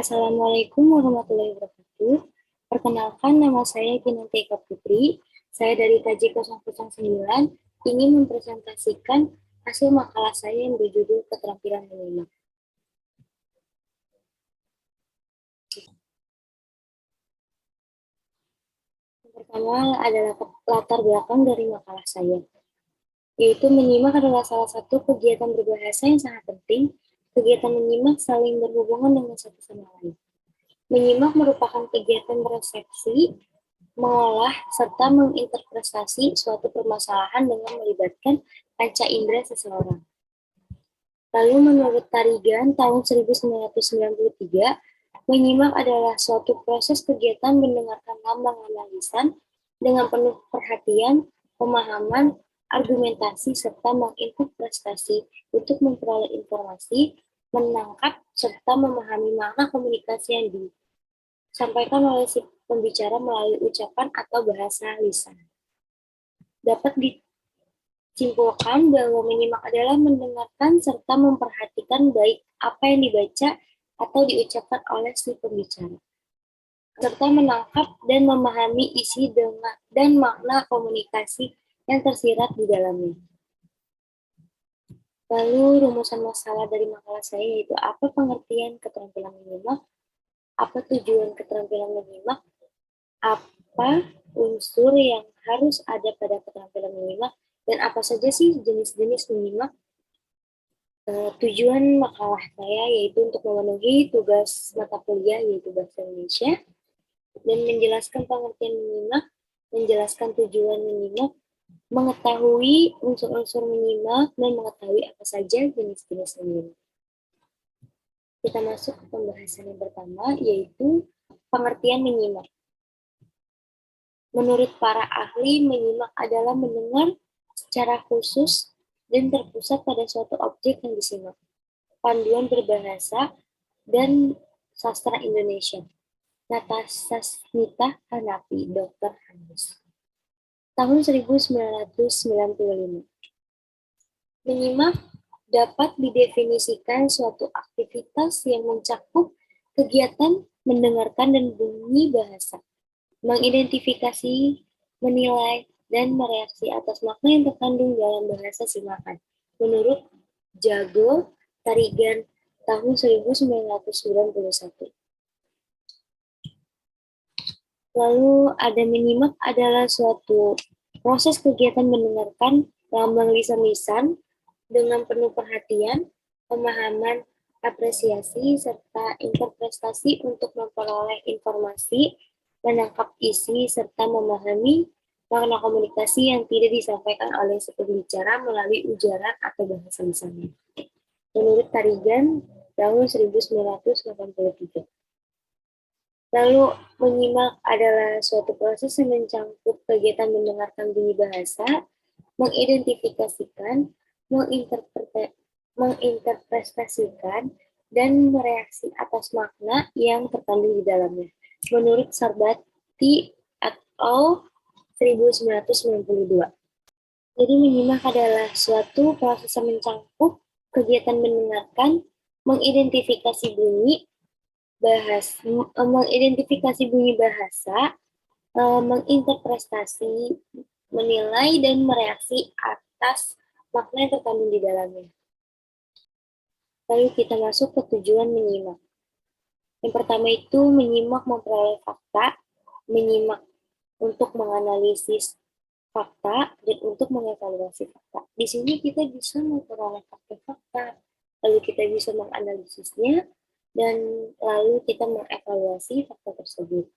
Assalamualaikum warahmatullahi wabarakatuh. Perkenalkan, nama saya Kinantika Putri. Saya dari KJ 009 ingin mempresentasikan hasil makalah saya yang berjudul Keterampilan Menyimak. Yang pertama adalah latar belakang dari makalah saya, yaitu menyimak adalah salah satu kegiatan berbahasa yang sangat penting. Kegiatan menyimak saling berhubungan dengan satu sama lain. Menyimak merupakan kegiatan persepsi, mengolah, serta menginterpretasi suatu permasalahan dengan melibatkan panca indera seseorang. Lalu menurut Tarigan tahun 1993, menyimak adalah suatu proses kegiatan mendengarkan lambang-lambang lisan dengan penuh perhatian, pemahaman, argumentasi, serta menginterpretasi untuk memperoleh informasi, menangkap, serta memahami makna komunikasi yang disampaikan oleh si pembicara melalui ucapan atau bahasa lisan. Dapat disimpulkan bahwa menyimak adalah mendengarkan serta memperhatikan baik apa yang dibaca atau diucapkan oleh si pembicara, serta menangkap dan memahami isi dan makna komunikasi yang tersirat di dalamnya. Lalu rumusan masalah dari makalah saya yaitu apa pengertian keterampilan menyimak, apa tujuan keterampilan menyimak, apa unsur yang harus ada pada keterampilan menyimak, dan apa saja sih jenis-jenis menyimak. Tujuan makalah saya yaitu untuk memenuhi tugas mata kuliah yaitu Bahasa Indonesia, dan menjelaskan pengertian menyimak, menjelaskan tujuan menyimak, mengetahui unsur-unsur menyimak, dan mengetahui apa saja jenis-jenis menyimak. Kita masuk ke pembahasan yang pertama, yaitu pengertian menyimak. Menurut para ahli, menyimak adalah mendengar secara khusus dan terpusat pada suatu objek yang disimak. Panduan berbahasa dan sastra Indonesia. Natasha Smita Hanafi, Dr. Hanus. Tahun 1995. Menyimak dapat didefinisikan suatu aktivitas yang mencakup kegiatan mendengarkan dan bunyi bahasa, mengidentifikasi, menilai, dan mereaksi atas makna yang terkandung dalam bahasa simakan. Menurut Jago Tarigan tahun 1991. Lalu ada menyimak adalah suatu proses kegiatan mendengarkan lambang lisan-lisan dengan penuh perhatian, pemahaman, apresiasi, serta interpretasi untuk memperoleh informasi, menangkap isi, serta memahami makna komunikasi yang tidak disampaikan oleh si pembicara melalui ujaran atau bahasa lisannya. Menurut Tarigan tahun 1983. Lalu, menyimak adalah suatu proses yang mencangkup kegiatan mendengarkan bunyi bahasa, mengidentifikasikan, menginterpretasikan, dan mereaksi atas makna yang terkandung di dalamnya. Menurut Sarbati et al. 1992. Jadi, menyimak adalah suatu proses yang mencangkup kegiatan mendengarkan, mengidentifikasi bunyi bahasa, menginterpretasi, menilai, dan mereaksi atas makna yang terkandung di dalamnya. Lalu kita masuk ke tujuan menyimak. Yang pertama itu menyimak memperoleh fakta, menyimak untuk menganalisis fakta, dan untuk mengevaluasi fakta. Di sini kita bisa memperoleh fakta-fakta, lalu kita bisa menganalisisnya, dan lalu kita mengevaluasi fakta tersebut.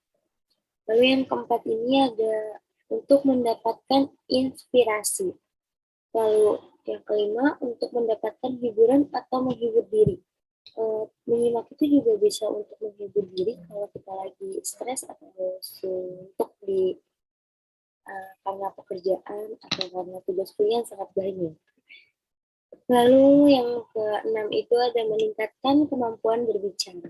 Lalu yang keempat ini ada untuk mendapatkan inspirasi. Lalu yang kelima untuk mendapatkan hiburan atau menghibur diri. Menyimak itu juga bisa untuk menghibur diri kalau kita lagi stres atau suntuk karena pekerjaan atau karena tugas kuliah yang sangat banyak. Lalu yang keenam itu ada meningkatkan kemampuan berbicara.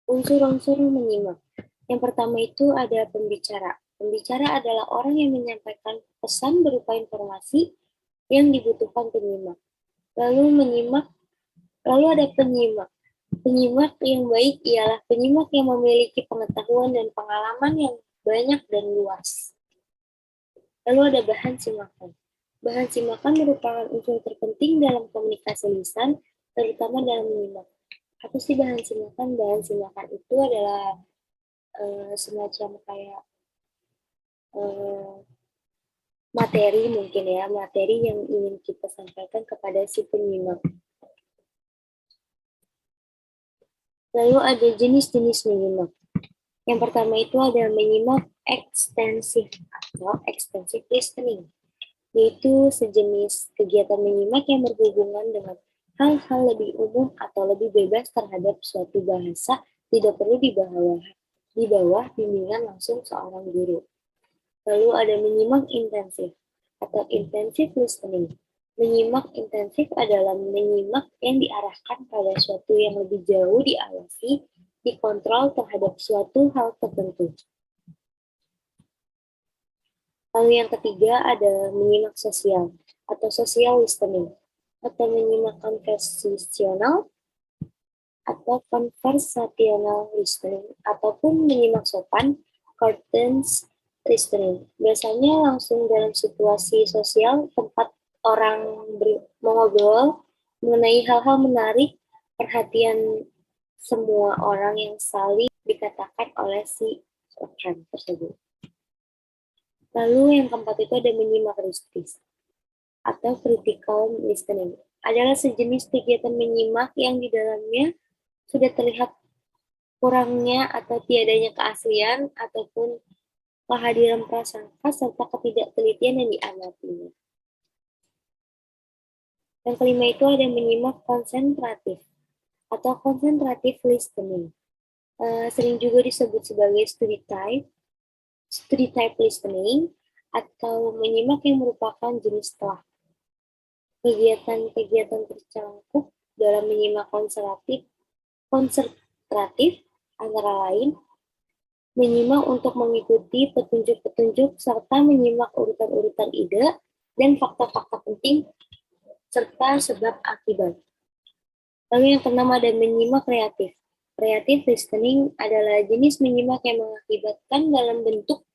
Unsur-unsur menyimak. Yang pertama itu ada pembicara. Pembicara adalah orang yang menyampaikan pesan berupa informasi yang dibutuhkan penyimak. Lalu menyimak Lalu ada penyimak. Penyimak yang baik ialah penyimak yang memiliki pengetahuan dan pengalaman yang banyak dan luas. Lalu ada bahan simakan. Bahan simakan merupakan unsur terpenting dalam komunikasi lisan, terutama dalam menyimak. Apa sih bahan simakan? Bahan simakan itu adalah semacam kayak materi mungkin ya, materi yang ingin kita sampaikan kepada si penyimak. Lalu ada jenis-jenis menyimak. Yang pertama itu ada menyimak ekstensif atau extensive listening, yaitu sejenis kegiatan menyimak yang berhubungan dengan hal-hal lebih umum atau lebih bebas terhadap suatu bahasa, tidak perlu di bawah bimbingan langsung seorang guru. Lalu ada menyimak intensif atau intensive listening. Menyimak intensif adalah menyimak yang diarahkan pada suatu yang lebih jauh diawasi, dikontrol terhadap suatu hal tertentu. Lalu yang ketiga ada menyimak sosial atau social listening, atau menyimak konversasional atau conversational listening, ataupun menyimak sopan, courteous listening. Biasanya langsung dalam situasi sosial tempat orang mengobrol mengenai hal-hal menarik, perhatian semua orang yang saling dikatakan oleh si rekan tersebut. Lalu yang keempat itu ada menyimak kritis atau critical listening. Adalah sejenis kegiatan menyimak yang di dalamnya sudah terlihat kurangnya atau tiadanya keaslian ataupun kehadiran prasangka serta ketidaktelitian yang diamatinya. Yang kelima itu ada menyimak konsentratif atau concentrative listening. Sering juga disebut sebagai study type listening atau menyimak yang merupakan jenis setelah. Kegiatan-kegiatan tercangkup dalam menyimak konsentratif antara lain menyimak untuk mengikuti petunjuk-petunjuk serta menyimak urutan-urutan ide dan fakta-fakta penting serta sebab akibat. Lalu yang keenam ada menyimak kreatif. Kreatif listening adalah jenis menyimak yang mengakibatkan dalam bentuk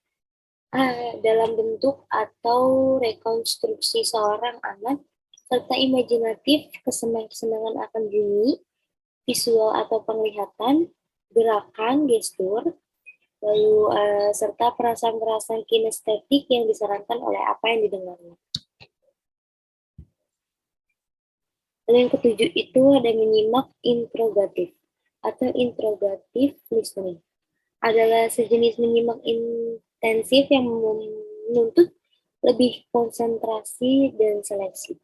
atau rekonstruksi seorang anak serta imajinatif, kesenangan akan bunyi, visual atau penglihatan, gerakan, gestur, lalu serta perasaan-perasaan kinestetik yang disarankan oleh apa yang didengarnya. Lalu yang ketujuh itu ada menyimak interrogatif atau interrogative listening. Adalah sejenis menyimak intensif yang menuntut lebih konsentrasi dan seleksi,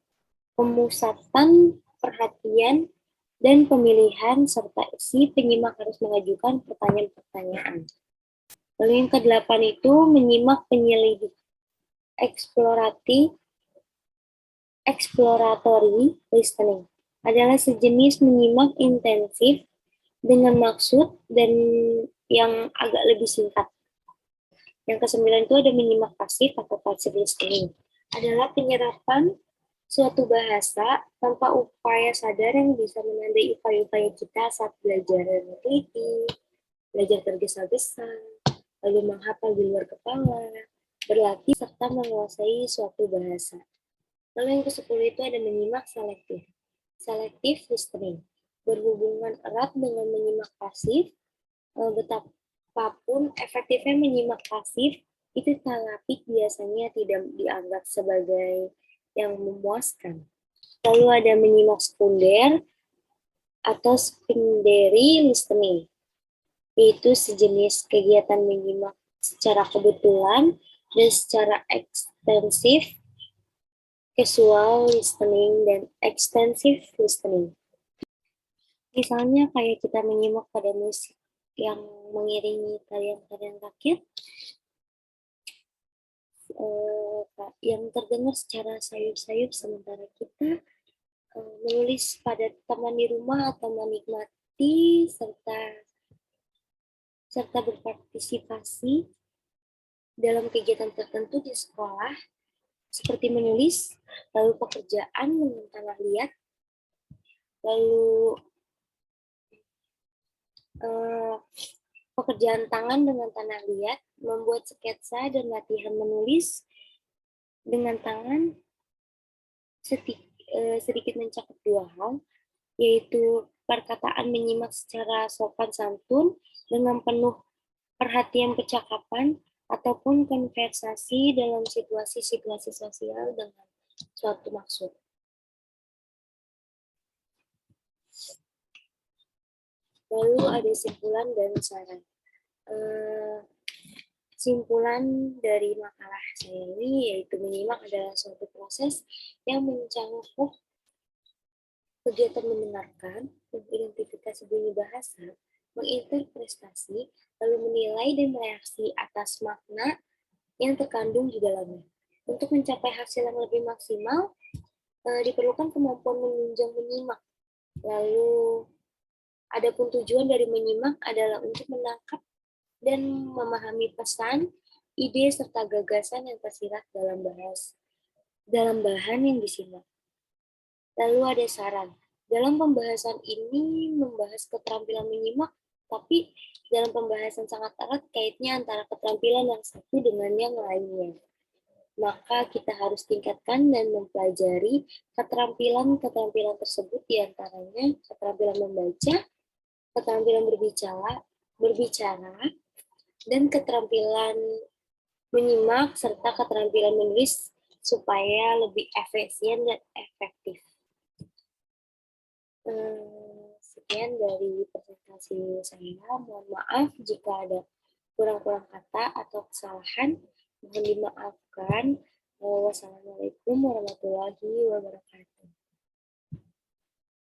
pemusatan perhatian dan pemilihan serta si penyimak harus mengajukan pertanyaan-pertanyaan. Lalu yang kedelapan itu menyimak penyelidik, exploratory listening. Adalah sejenis menyimak intensif dengan maksud dan yang agak lebih singkat. Yang kesembilan itu ada menyimak pasif atau passive listening. Adalah penyerapan suatu bahasa tanpa upaya sadar yang bisa menandai upaya-upaya kita saat belajar meneliti, belajar tergesa-gesa, lalu menghafal di luar kepala, berlatih, serta menguasai suatu bahasa. Lalu yang ke-10 itu ada menyimak selektif. Selective listening. Berhubungan erat dengan menyimak pasif, betapapun efektifnya menyimak pasif, itu tetapi biasanya tidak dianggap sebagai yang memuaskan. Lalu ada menyimak sekunder atau secondary listening, yaitu sejenis kegiatan menyimak secara kebetulan dan secara ekstensif, casual listening dan extensive listening. Misalnya kayak kita menyimak pada musik yang mengiringi tarian-tarian rakyat, yang terdengar secara sayup-sayup sementara kita menulis pada teman di rumah atau menikmati serta berpartisipasi dalam kegiatan tertentu di sekolah seperti menulis, lalu pekerjaan dengan tanah liat, Lalu pekerjaan tangan dengan tanah liat, membuat sketsa dan latihan menulis dengan tangan sedikit mencakup dua hal, yaitu perkataan menyimak secara sopan santun dengan penuh perhatian percakapan ataupun konversasi dalam situasi-situasi sosial dengan suatu maksud. Lalu ada simpulan dan saran. Simpulan dari makalah saya ini yaitu menyimak adalah suatu proses yang mencakup kegiatan mendengarkan, mengidentifikasi bunyi bahasa, menginterpretasi, lalu menilai dan bereaksi atas makna yang terkandung di dalamnya. Untuk mencapai hasil yang lebih maksimal, diperlukan kemampuan menunjang menyimak. Lalu, adapun tujuan dari menyimak adalah untuk menangkap dan memahami pesan, ide, serta gagasan yang tersirat dalam bahan yang disimak. Lalu ada saran. Dalam pembahasan ini membahas keterampilan menyimak, tapi dalam pembahasan sangat erat kaitnya antara keterampilan yang satu dengan yang lainnya. Maka kita harus tingkatkan dan mempelajari keterampilan-keterampilan tersebut, diantaranya keterampilan membaca, keterampilan berbicara, dan keterampilan menyimak, serta keterampilan menulis supaya lebih efisien dan efektif. Sekian dari presentasi saya. Mohon maaf jika ada kurang-kurang kata atau kesalahan. Mohon dimaafkan. Wassalamualaikum warahmatullahi wabarakatuh.